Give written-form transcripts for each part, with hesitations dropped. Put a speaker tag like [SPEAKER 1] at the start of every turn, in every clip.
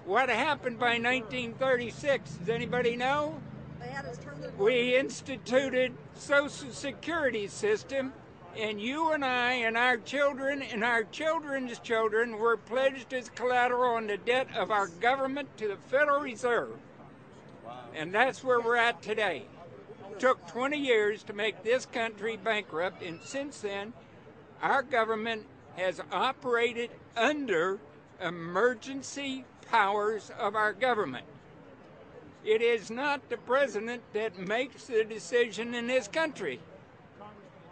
[SPEAKER 1] What happened by 1936? Does anybody know? We instituted Social Security system, and you and I and our children and our children's children were pledged as collateral on the debt of our government to the Federal Reserve. And that's where we're at today. It took 20 years to make this country bankrupt, and since then, our government has operated under emergency powers of our government. It is not the president that makes the decision in this country.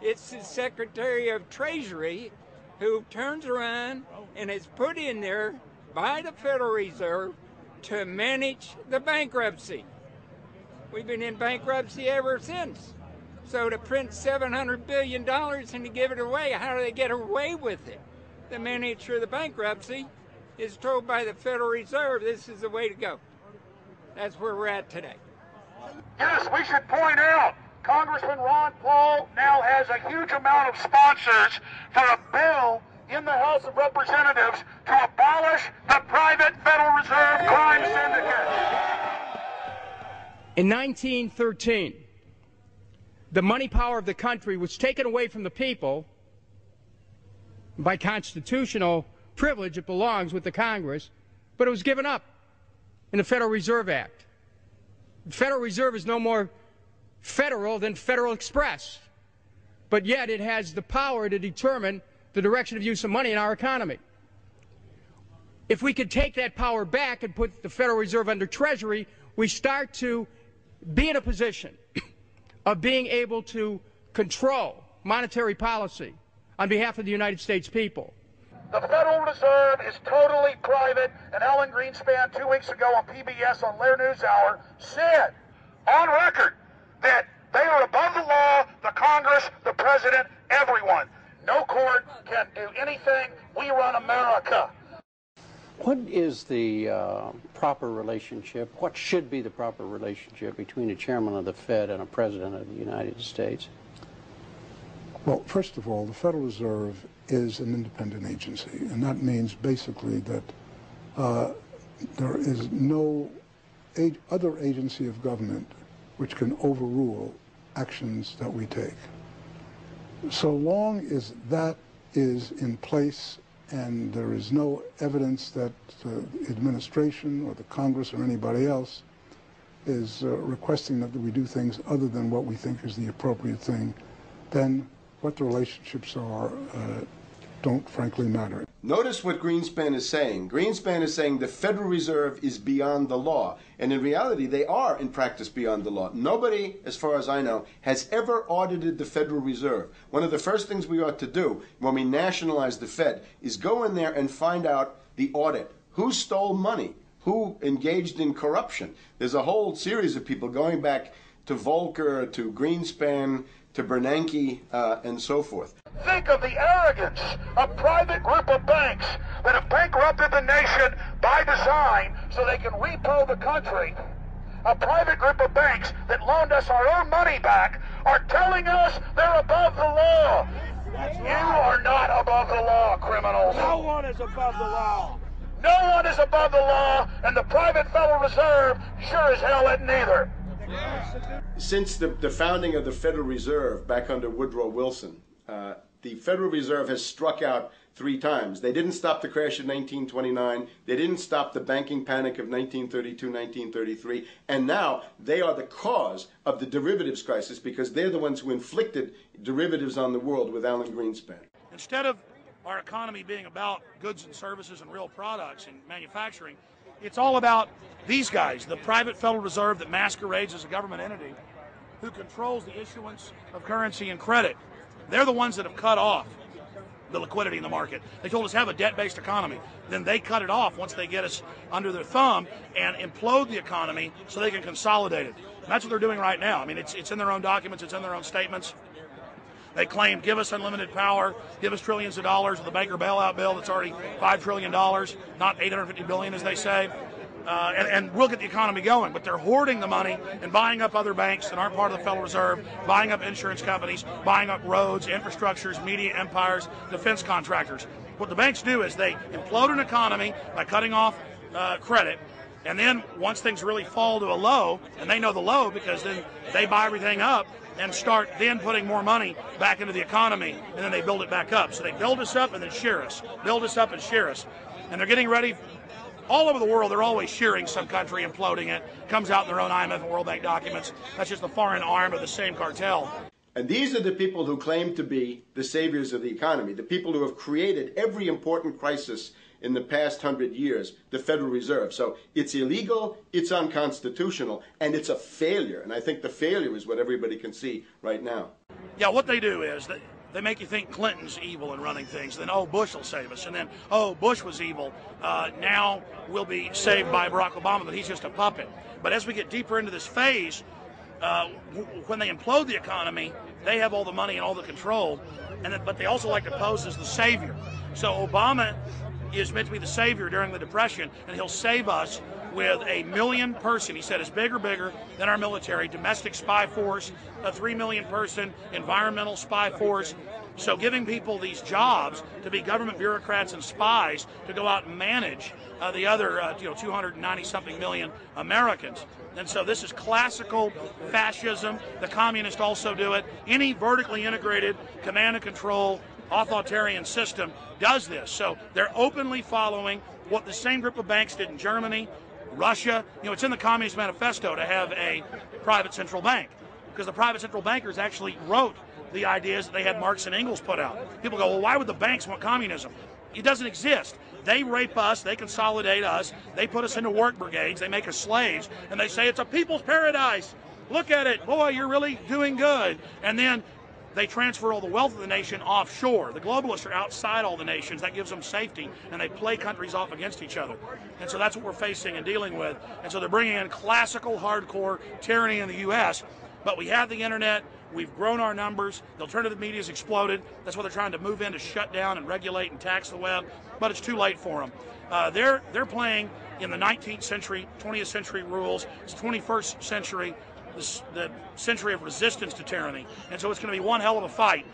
[SPEAKER 1] It's the Secretary of Treasury who turns around and is put in there by the Federal Reserve to manage the bankruptcy. We've been in bankruptcy ever since. So to print $700 billion and to give it away, how do they get away with it? The manager of the bankruptcy is told by the Federal Reserve this is the way to go. That's where we're at today.
[SPEAKER 2] Yes, we should point out, Congressman Ron Paul now has a huge amount of sponsors for a bill in the House of Representatives to abolish the private Federal Reserve crime syndicate.
[SPEAKER 3] In 1913, the money power of the country was taken away from the people. By constitutional privilege, it belongs with the Congress, but it was given up in the Federal Reserve Act. The Federal Reserve is no more federal than Federal Express, but yet it has the power to determine the direction of use of money in our economy. If we could take that power back and put the Federal Reserve under Treasury, we start to be in a position of being able to control monetary policy on behalf of the United States people.
[SPEAKER 2] The Federal Reserve is totally private, and Alan Greenspan 2 weeks ago on PBS on Lair NewsHour said on record that they are above the law, the Congress, the President, everyone. No court can do anything. We run America.
[SPEAKER 4] What is the proper relationship, what should be the proper relationship between a chairman of the Fed and a president of the United States?
[SPEAKER 5] Well, first of all, the Federal Reserve is an independent agency, and that means basically that there is no other agency of government which can overrule actions that we take. So long as that is in place and there is no evidence that the administration or the Congress or anybody else is requesting that we do things other than what we think is the appropriate thing, then what the relationships are don't frankly matter.
[SPEAKER 6] Notice what Greenspan is saying. Greenspan is saying the Federal Reserve is beyond the law. And in reality, they are in practice beyond the law. Nobody, as far as I know, has ever audited the Federal Reserve. One of the first things we ought to do when we nationalize the Fed is go in there and find out the audit. Who stole money? Who engaged in corruption? There's a whole series of people going back to Volcker, to Greenspan, to Bernanke, and so forth.
[SPEAKER 2] Think of the arrogance of a private group of banks that have bankrupted the nation by design so they can repo the country. A private group of banks that loaned us our own money back are telling us they're above the law. You are not above the law, criminals.
[SPEAKER 7] No one is above the law.
[SPEAKER 2] No one is above the law, and the private Federal Reserve sure as hell isn't either.
[SPEAKER 6] Since the founding of the Federal Reserve back under Woodrow Wilson, the Federal Reserve has struck out 3 times. They didn't stop the crash of 1929. They didn't stop the banking panic of 1932, 1933. And now they are the cause of the derivatives crisis because they're the ones who inflicted derivatives on the world with Alan Greenspan.
[SPEAKER 7] Instead of our economy being about goods and services and real products and manufacturing, it's all about these guys, the private Federal Reserve that masquerades as a government entity who controls the issuance of currency and credit. They're the ones that have cut off the liquidity in the market. They told us have a debt-based economy. Then they cut it off once they get us under their thumb and implode the economy so they can consolidate it. And that's what they're doing right now. I mean, it's in their own documents. It's in their own statements. They claim, give us unlimited power, give us trillions of dollars with the Baker bailout bill that's already $5 trillion, not $850 billion as they say. And we'll get the economy going, but they're hoarding the money and buying up other banks that aren't part of the Federal Reserve, buying up insurance companies, buying up roads, infrastructures, media empires, defense contractors. What the banks do is they implode an economy by cutting off credit. And then once things really fall to a low, and they know the low because then they buy everything up and start then putting more money back into the economy, and then they build it back up. So they build us up and then shear us, build us up and shear us. And they're getting ready. All over the world, they're always shearing some country, imploding it. Comes out in their own IMF and World Bank documents. That's just the foreign arm of the same cartel.
[SPEAKER 6] And these are the people who claim to be the saviors of the economy, the people who have created every important crisis in the past 100 years, the Federal Reserve. So it's illegal, it's unconstitutional, and it's a failure. And I think the failure is what everybody can see right now.
[SPEAKER 7] Yeah, what they do is they make you think Clinton's evil in running things. Then, oh, Bush will save us. And then, oh, Bush was evil. Now we'll be saved by Barack Obama, but he's just a puppet. But as we get deeper into this phase, when they implode the economy, they have all the money and all the control. But they also like to pose as the savior. So Obama is meant to be the savior during the Depression, and he'll save us with a 1 million person, he said, is bigger than our military, domestic spy force, a 3 million person environmental spy force. So giving people these jobs to be government bureaucrats and spies to go out and manage the other 290-something million Americans. And so this is classical fascism. The communists also do it. Any vertically integrated command and control authoritarian system does this. So they're openly following what the same group of banks did in Germany, Russia. It's in the Communist Manifesto to have a private central bank, because the private central bankers actually wrote the ideas that they had Marx and Engels put out. People go, well, why would the banks want communism? It doesn't exist. They rape us, they consolidate us, they put us into work brigades, they make us slaves, and they say it's a people's paradise. Look at it, boy, you're really doing good. And then they transfer all the wealth of the nation offshore. The globalists are outside all the nations. That gives them safety, and they play countries off against each other. And so that's what we're facing and dealing with. And so they're bringing in classical, hardcore tyranny in the U.S., but we have the internet. We've grown our numbers. The alternative media has exploded. That's why they're trying to move in to shut down and regulate and tax the web, but it's too late for them. They're playing in the 19th century, 20th century rules. It's 21st century, the century of resistance to tyranny. And so it's going to be one hell of a fight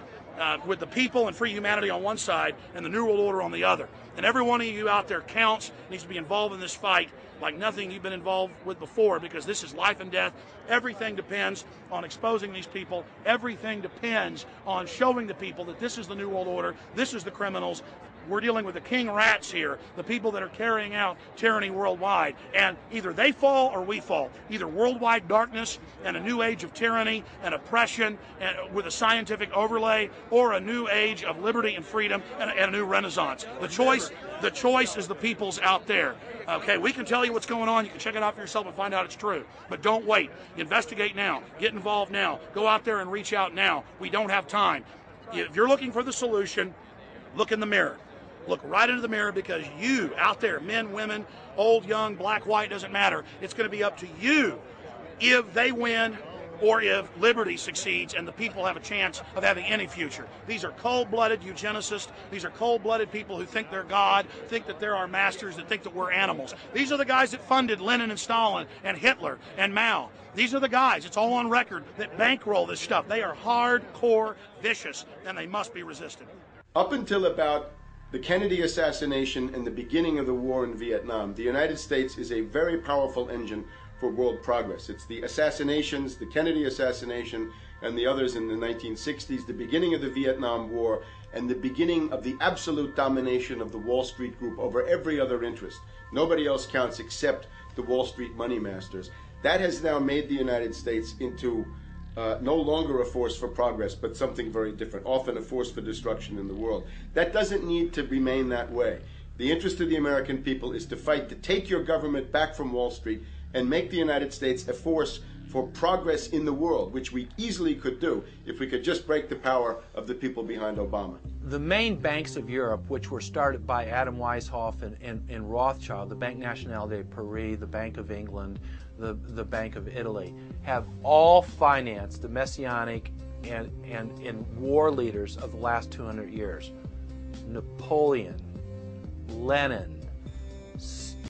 [SPEAKER 7] with the people and free humanity on one side and the New World Order on the other. And every one of you out there counts, needs to be involved in this fight like nothing you've been involved with before, because this is life and death. Everything depends on exposing these people. Everything depends on showing the people that this is the New World Order, this is the criminals. We're dealing with the king rats here, the people that are carrying out tyranny worldwide. And either they fall or we fall. Either worldwide darkness and a new age of tyranny and oppression and with a scientific overlay, or a new age of liberty and freedom and a new renaissance. The choice is the people's out there. Okay, we can tell you what's going on. You can check it out for yourself and find out it's true. But don't wait. Investigate now. Get involved now. Go out there and reach out now. We don't have time. If you're looking for the solution, look in the mirror. Look right into the mirror, because you out there, men, women, old, young, black, white, doesn't matter. It's going to be up to you if they win or if liberty succeeds and the people have a chance of having any future. These are cold-blooded eugenicists. These are cold-blooded people who think they're God, think that they're our masters, that think that we're animals. These are the guys that funded Lenin and Stalin and Hitler and Mao. These are the guys, it's all on record, that bankroll this stuff. They are hardcore vicious, and they must be resisted.
[SPEAKER 6] Up until about the Kennedy assassination and the beginning of the war in Vietnam, the United States is a very powerful engine for world progress. It's the assassinations, the Kennedy assassination and the others in the 1960s, the beginning of the Vietnam War, and the beginning of the absolute domination of the Wall Street group over every other interest. Nobody else counts except the Wall Street money masters. That has now made the United States into no longer a force for progress, but something very different, often a force for destruction in the world. That doesn't need to remain that way. The interest of the American people is to fight to take your government back from Wall Street and make the United States a force for progress in the world, which we easily could do if we could just break the power of the people behind Obama.
[SPEAKER 8] The main banks of Europe, which were started by Adam Weishaupt and Rothschild, the Banque Nationale de Paris, the Bank of England, the Bank of Italy, have all financed the messianic and war leaders of the last 200 years. Napoleon, Lenin,